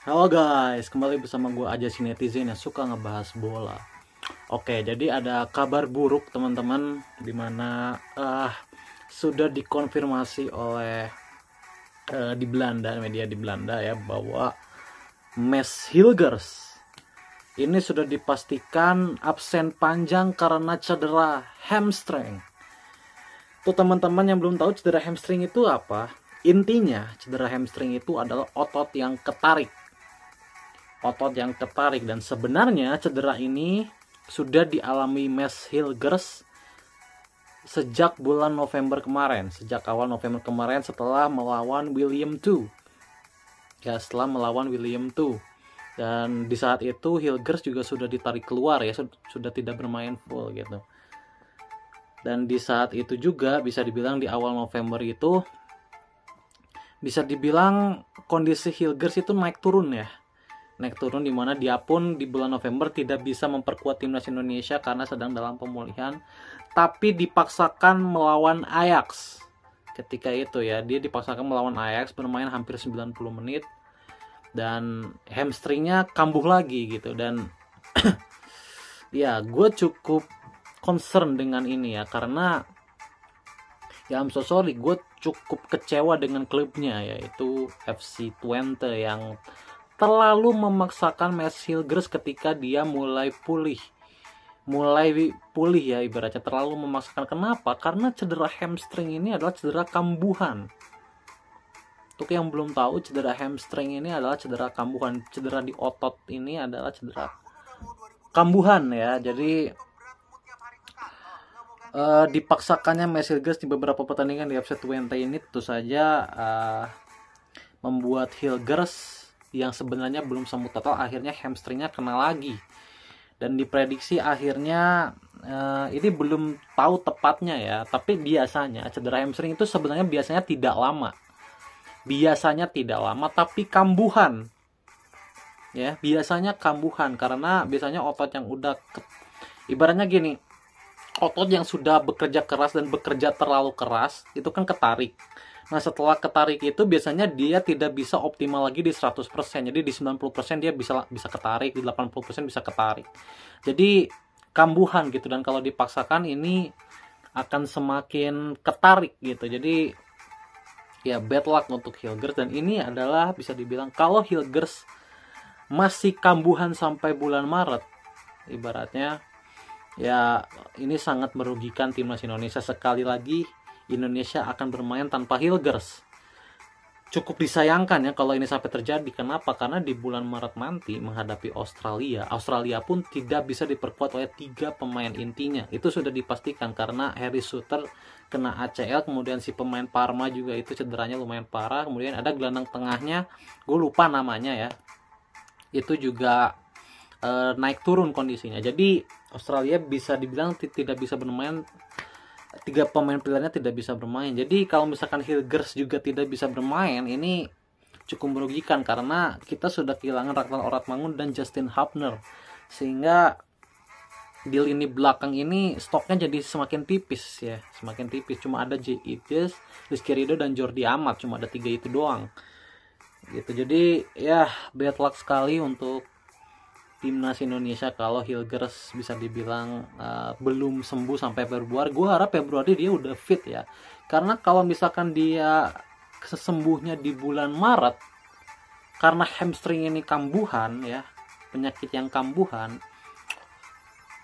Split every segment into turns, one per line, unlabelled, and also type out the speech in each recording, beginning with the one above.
Halo guys, kembali bersama gue aja si netizen yang suka ngebahas bola. Oke, jadi ada kabar buruk teman-teman, dimana sudah dikonfirmasi oleh di Belanda, media di Belanda ya, bahwa Mads Hilgers ini sudah dipastikan absen panjang karena cedera hamstring. Tuh teman-teman yang belum tahu cedera hamstring itu apa? Intinya cedera hamstring itu adalah otot yang ketarik. Dan sebenarnya cedera ini sudah dialami Mads Hilgers sejak bulan November kemarin, sejak awal November kemarin setelah melawan William II. Dan di saat itu Hilgers juga sudah ditarik keluar ya, sudah tidak bermain full gitu. Dan di saat itu juga bisa dibilang di awal November itu bisa dibilang kondisi Hilgers itu naik turun dimana dia pun di bulan November tidak bisa memperkuat timnas Indonesia karena sedang dalam pemulihan, tapi dipaksakan melawan Ajax. Ketika itu ya, dia dipaksakan melawan Ajax, bermain hampir 90 menit dan hamstringnya kambuh lagi gitu. Dan ya gue cukup concern dengan ini ya, karena ya I'm so sorry, gue cukup kecewa dengan klubnya, yaitu FC Twente yang terlalu memaksakan Mads Hilgers ketika dia mulai pulih ya, ibaratnya terlalu memaksakan. Kenapa? Karena cedera hamstring ini adalah cedera kambuhan. Untuk yang belum tahu, cedera hamstring ini adalah cedera kambuhan. Cedera di otot ini adalah cedera kambuhan ya. Jadi dipaksakannya Mads Hilgers di beberapa pertandingan di FC Twente ini tentu saja membuat Hilgers yang sebenarnya belum sembuh total akhirnya hamstringnya kena lagi. Dan diprediksi akhirnya ini belum tahu tepatnya ya, tapi biasanya cedera hamstring itu sebenarnya biasanya tidak lama, tapi kambuhan ya, biasanya kambuhan karena biasanya otot yang udah ibaratnya gini, otot yang sudah bekerja keras dan bekerja terlalu keras itu kan ketarik. Nah setelah ketarik itu biasanya dia tidak bisa optimal lagi di 100%. Jadi di 90% dia bisa ketarik, di 80% bisa ketarik. Jadi kambuhan gitu, dan kalau dipaksakan ini akan semakin ketarik gitu. Jadi ya bad luck untuk Hilgers, dan ini adalah bisa dibilang kalau Hilgers masih kambuhan sampai bulan Maret ibaratnya, ya ini sangat merugikan timnas Indonesia. Sekali lagi Indonesia akan bermain tanpa Hilgers. Cukup disayangkan ya kalau ini sampai terjadi. Kenapa? Karena di bulan Maret nanti menghadapi Australia pun tidak bisa diperkuat oleh 3 pemain intinya. Itu sudah dipastikan karena Harry Suter kena ACL, kemudian si pemain Parma juga itu cederanya lumayan parah, kemudian ada gelandang tengahnya, gue lupa namanya ya, itu juga naik turun kondisinya. Jadi Australia bisa dibilang tidak bisa bermain, 3 pemain pilihannya tidak bisa bermain. Jadi kalau misalkan Hilgers juga tidak bisa bermain, ini cukup merugikan karena kita sudah kehilangan Ragnar Oratmangun dan Justin Hubner, sehingga di lini belakang ini stoknya jadi semakin tipis. Cuma ada J. Ives, Rizky Ridho dan Jordi Amat, cuma ada 3 itu doang gitu. Jadi ya bad luck sekali untuk timnas Indonesia kalau Hilgers bisa dibilang belum sembuh sampai Februari. Gue harap Februari dia udah fit ya, karena kalau misalkan dia sembuhnya di bulan Maret karena hamstring ini kambuhan ya, penyakit yang kambuhan,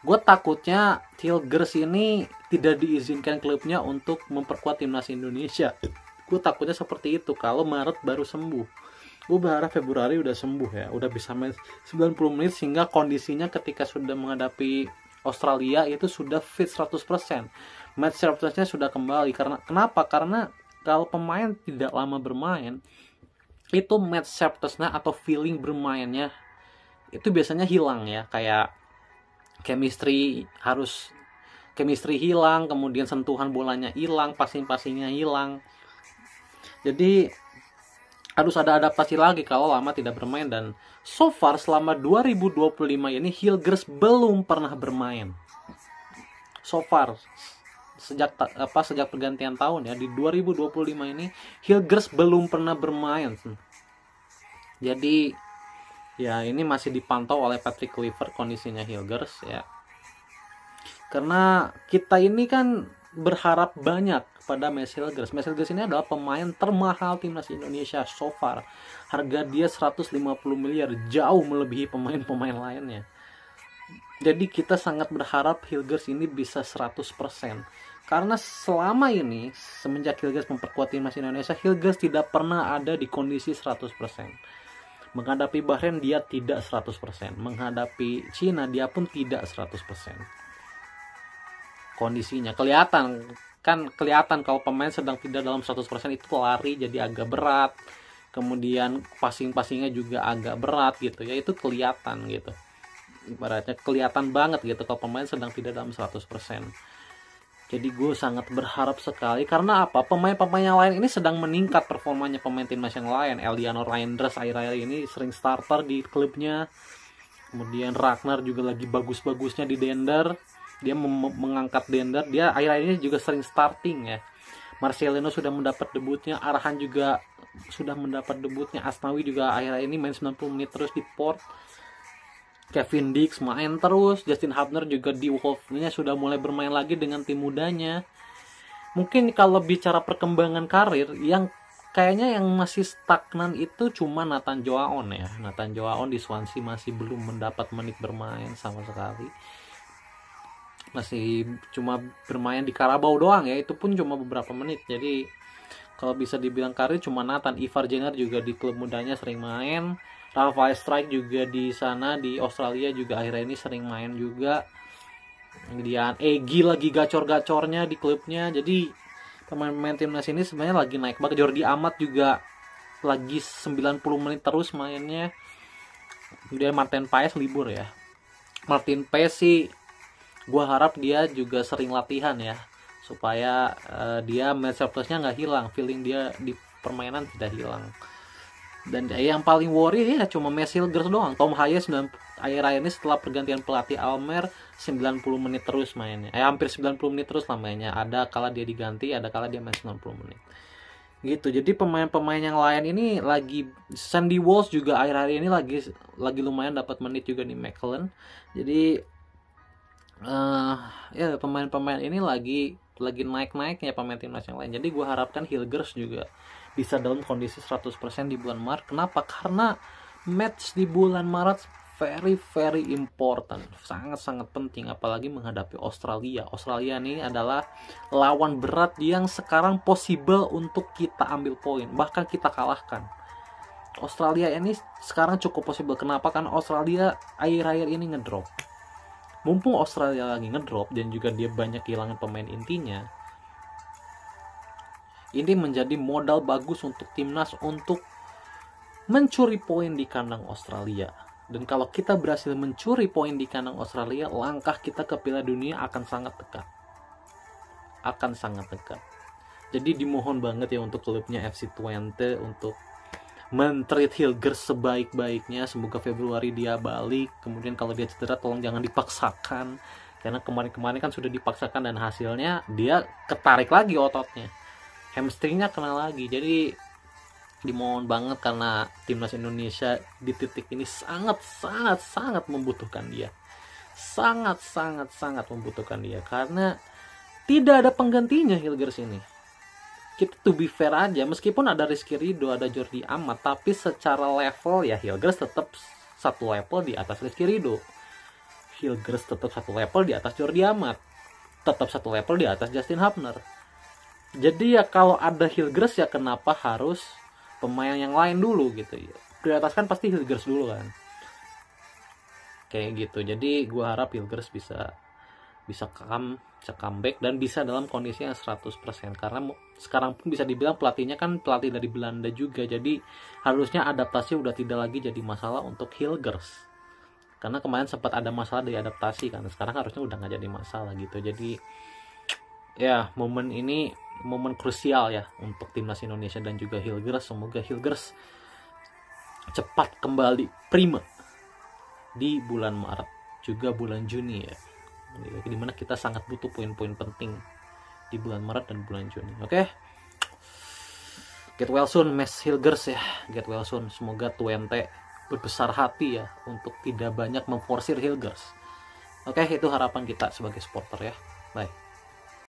gue takutnya Hilgers ini tidak diizinkan klubnya untuk memperkuat timnas Indonesia. Gue takutnya seperti itu kalau Maret baru sembuh. Gue berharap Februari udah sembuh ya, udah bisa main 90 menit sehingga kondisinya ketika sudah menghadapi Australia itu sudah fit 100%. Match sharpness-nya sudah kembali. Kenapa? Karena kalau pemain tidak lama bermain, itu match sharpness-nya atau feeling bermainnya itu biasanya hilang ya, kayak chemistry hilang, kemudian sentuhan bolanya hilang, passing-passingnya hilang. Jadi harus ada adaptasi lagi kalau lama tidak bermain. Dan so far selama 2025 ini Hilgers belum pernah bermain. So far sejak pergantian tahun ya, di 2025 ini Hilgers belum pernah bermain. Jadi Ya, ini masih dipantau oleh Patrick Kluivert kondisinya Hilgers ya. Karena kita ini kan berharap banyak pada Mads Hilgers. Mads Hilgers ini adalah pemain termahal timnas Indonesia so far. Harga dia 150 miliar, jauh melebihi pemain-pemain lainnya. Jadi kita sangat berharap Hilgers ini bisa 100%. Karena selama ini, semenjak Hilgers memperkuat timnas Indonesia, Hilgers tidak pernah ada di kondisi 100%. Menghadapi Bahrain dia tidak 100%. Menghadapi Cina dia pun tidak 100%. Kondisinya kelihatan kalau pemain sedang tidak dalam 100% itu lari jadi agak berat. Kemudian passing-passingnya juga agak berat gitu ya, itu kelihatan gitu. Ibaratnya kelihatan banget gitu kalau pemain sedang tidak dalam 100%. Jadi gue sangat berharap sekali, karena apa? Pemain-pemain yang lain ini sedang meningkat performanya pemain timnas yang lain. Eldiano Reinders akhir-akhir ini sering starter di klubnya. Kemudian Ragnar juga lagi bagus-bagusnya di Dender. Dia mengangkat Dender. Dia akhir-akhir ini juga sering starting ya. Marcelino sudah mendapat debutnya. Arhan juga sudah mendapat debutnya. Asnawi juga akhir-akhir ini main 90 menit terus di Port. Kevin Dix main terus, Justin Hubner juga di Wolves-nya sudah mulai bermain lagi dengan tim mudanya. Mungkin kalau bicara perkembangan karir, yang kayaknya yang masih stagnan itu cuma Nathan Joaon ya. Nathan Joaon di Swansea masih belum mendapat menit bermain sama sekali. Masih cuma bermain di Carabao doang ya, itu pun cuma beberapa menit. Jadi kalau bisa dibilang karir cuma Nathan. Ivar Jenner juga di klub mudanya sering main. Rafael Strike juga di sana di Australia juga akhirnya ini sering main juga. Kemudian Egy lagi gacor-gacornya di klubnya. Jadi pemain-pemain timnas ini sebenarnya lagi naik banget. Jordi Amat juga lagi 90 menit terus mainnya. Kemudian Martin Paes libur ya. Martin Paes sih gue harap dia juga sering latihan ya, supaya dia match surplusnya nggak hilang, feeling dia di permainan tidak hilang. Dan yang paling worry ya cuma Mads Hilgers doang. Tom Hayes akhir-akhir ini setelah pergantian pelatih Almer 90 menit terus mainnya. Hampir 90 menit terus lah mainnya. Ada kala dia diganti, ada kala dia main 90 menit. Gitu. Jadi pemain-pemain yang lain ini lagi, Sandy Walsh juga akhir-akhir ini lagi lumayan dapat menit juga di McLaren. Jadi ya pemain-pemain ini lagi naik-naiknya pemain timnas yang lain. Jadi gue harapkan Hilgers juga bisa dalam kondisi 100% di bulan Maret. Kenapa? Karena match di bulan Maret very important, sangat-sangat penting, apalagi menghadapi Australia. Australia ini adalah lawan berat yang sekarang possible untuk kita ambil poin, bahkan kita kalahkan. Australia ini sekarang cukup possible. Kenapa? Karena Australia akhir-akhir ini ngedrop. Mumpung Australia lagi ngedrop dan juga dia banyak kehilangan pemain intinya, ini menjadi modal bagus untuk timnas untuk mencuri poin di kandang Australia. Dan kalau kita berhasil mencuri poin di kandang Australia, langkah kita ke Piala Dunia akan sangat dekat. Akan sangat dekat. Jadi dimohon banget ya untuk klubnya FC Twente untuk men-treat Hilgers sebaik-baiknya. Semoga Februari dia balik. Kemudian kalau dia cedera tolong jangan dipaksakan. Karena kemarin-kemarin kan sudah dipaksakan dan hasilnya dia ketarik lagi ototnya. Hamstringnya kena lagi. Jadi dimohon banget karena timnas Indonesia di titik ini sangat membutuhkan dia. Sangat membutuhkan dia. Karena tidak ada penggantinya Hilgers ini. Kita to be fair aja, meskipun ada Rizky Ridho, ada Jordi Amat, tapi secara level ya Hilgers tetap satu level di atas Rizky Ridho. Hilgers tetap satu level di atas Jordi Amat. Tetap satu level di atas Justin Hubner. Jadi ya kalau ada Hilgers ya kenapa harus pemain yang lain dulu gitu ya. Prioritaskan pasti Hilgers dulu kan. Kayak gitu. Jadi gue harap Hilgers bisa comeback dan bisa dalam kondisi yang 100%. Karena sekarang pun bisa dibilang pelatihnya kan pelatih dari Belanda juga. Jadi harusnya adaptasi udah tidak lagi jadi masalah untuk Hilgers. Karena kemarin sempat ada masalah di adaptasi kan. Sekarang harusnya udah gak jadi masalah gitu. Jadi ya momen ini momen krusial ya untuk timnas Indonesia dan juga Hilgers. Semoga Hilgers cepat kembali prima di bulan Maret juga bulan Juni ya, dimana kita sangat butuh poin-poin penting di bulan Maret dan bulan Juni. Oke. Get well soon Mads Hilgers ya, get well soon. Semoga Twente berbesar hati ya untuk tidak banyak memforsir Hilgers. Oke, itu harapan kita sebagai supporter ya. Bye.